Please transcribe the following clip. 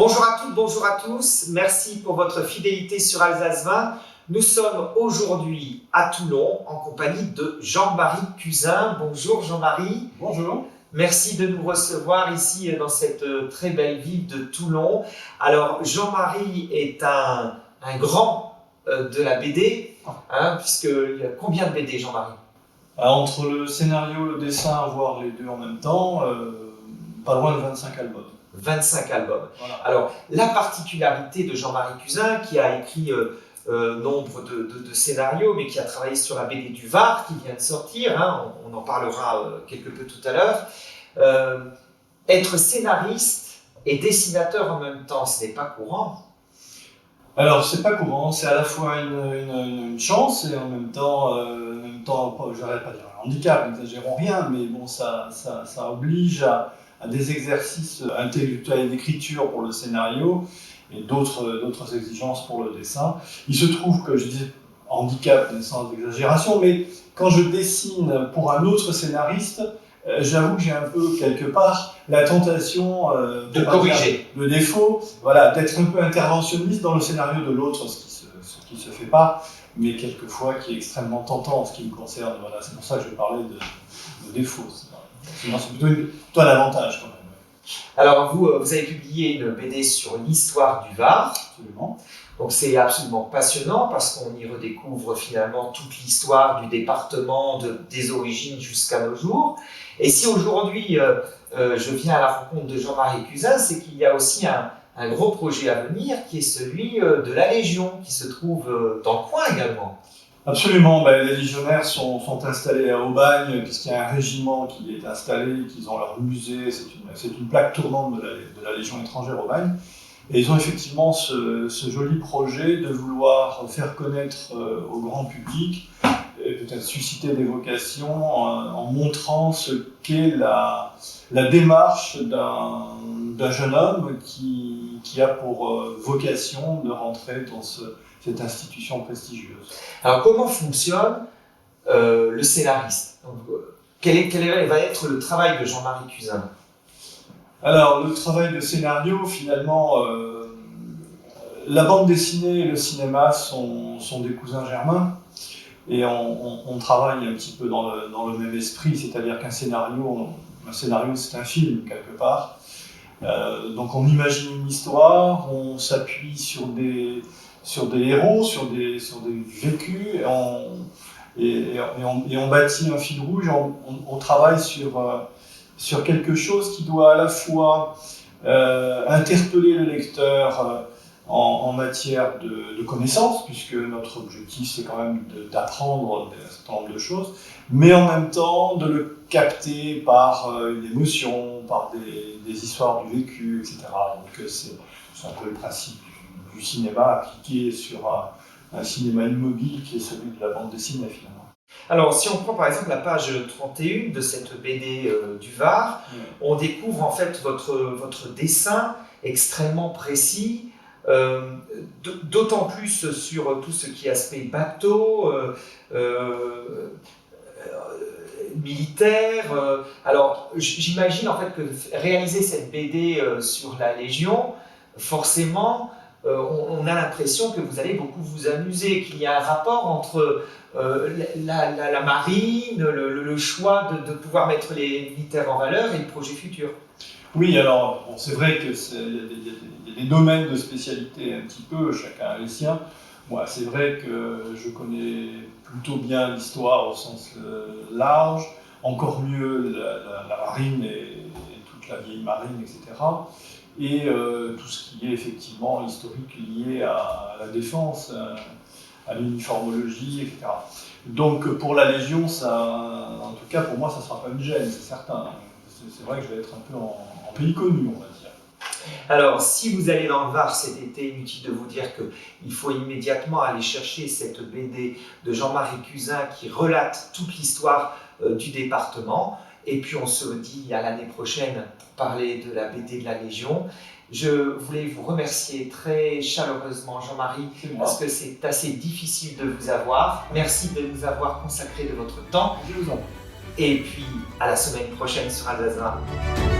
Bonjour à toutes, bonjour à tous. Merci pour votre fidélité sur Alsace 20. Nous sommes aujourd'hui à Toulon en compagnie de Jean-Marie Cuzin. Bonjour Jean-Marie. Bonjour. Merci de nous recevoir ici dans cette très belle ville de Toulon. Alors Jean-Marie est un grand de la BD, puisqu'il y a combien de BD Jean-Marie? Entre le scénario, le dessin, voire les deux en même temps, pas loin de 25 albums. 25 albums. Voilà. Alors, la particularité de Jean-Marie Cuzin, qui a écrit nombre de scénarios, mais qui a travaillé sur la BD du Var, qui vient de sortir, on en parlera quelque peu tout à l'heure. Être scénariste et dessinateur en même temps, ce n'est pas courant. Alors, c'est pas courant, c'est à la fois une chance et en même temps, je n'arrête pas de dire un handicap, n'exagérons rien, mais bon, ça oblige à des exercices intellectuels d'écriture pour le scénario et d'autres exigences pour le dessin. Il se trouve que je disais handicap, dans le sens d'exagération, mais quand je dessine pour un autre scénariste, j'avoue que j'ai un peu, quelque part, la tentation de corriger le défaut, voilà, d'être un peu interventionniste dans le scénario de l'autre, ce qui se fait pas, mais quelquefois qui est extrêmement tentant en ce qui me concerne. Voilà, c'est pour ça que je parlais de défaut. Sinon, c'est plutôt un avantage quand même. Alors, vous avez publié une BD sur l'histoire du Var. Absolument. Donc, c'est absolument passionnant parce qu'on y redécouvre finalement toute l'histoire du département, des origines jusqu'à nos jours. Et si aujourd'hui, je viens à la rencontre de Jean-Marie Cuzin, c'est qu'il y a aussi un gros projet à venir qui est celui de la Légion, qui se trouve dans le coin également. Absolument, les légionnaires sont installés à Aubagne, puisqu'il y a un régiment qui est installé, qu'ils ont leur musée, c'est une plaque tournante de la Légion étrangère Aubagne. Et ils ont effectivement ce joli projet de vouloir faire connaître au grand public, et peut-être susciter des vocations en montrant ce qu'est la démarche d'un jeune homme qui a pour vocation de rentrer dans cette institution prestigieuse. Alors, comment fonctionne le scénariste? Donc, quel va être le travail de Jean-Marie Cuzin? Alors, le travail de scénario, finalement, la bande dessinée et le cinéma sont des cousins germains, et on travaille un petit peu dans le même esprit, c'est-à-dire qu'un scénario, c'est un film, quelque part. Donc on imagine une histoire, on s'appuie sur des héros, sur des vécus, et on bâtit un fil rouge, on travaille sur quelque chose qui doit à la fois interpeller le lecteur en matière de connaissances, puisque notre objectif c'est quand même d'apprendre un certain nombre de choses, mais en même temps de le capter par une émotion, par des histoires du vécu, etc. Donc c'est un peu le principe du cinéma appliqué sur un cinéma immobile qui est celui de la bande dessinée finalement. Alors, si on prend par exemple la page 31 de cette BD du Var, on découvre en fait votre dessin extrêmement précis, d'autant plus sur tout ce qui est aspect bateau, militaire. Alors, j'imagine en fait que réaliser cette BD sur la Légion, forcément, on a l'impression que vous allez beaucoup vous amuser, qu'il y a un rapport entre la marine, le choix de pouvoir mettre les militaires en valeur et le projet futur. Oui, alors bon, c'est vrai qu'il y a des domaines de spécialité un petit peu, chacun a les siens. Moi, c'est vrai que je connais plutôt bien l'histoire au sens large, encore mieux la marine et toute la vieille marine, etc. Et tout ce qui est effectivement historique lié à la défense, à l'uniformologie, etc. Donc pour la Légion, en tout cas pour moi, ça ne sera pas une gêne, c'est certain. C'est vrai que je vais être un peu en pays connu, on va dire. Alors, si vous allez dans le Var cet été, inutile de vous dire qu'il faut immédiatement aller chercher cette BD de Jean-Marie Cuzin qui relate toute l'histoire du département. Et puis on se dit à l'année prochaine pour parler de la BD de la Légion. Je voulais vous remercier très chaleureusement, Jean-Marie, parce que c'est assez difficile de vous avoir. Merci de nous avoir consacré de votre temps. Je vous en prie. Et puis, à la semaine prochaine sur Alsace 20.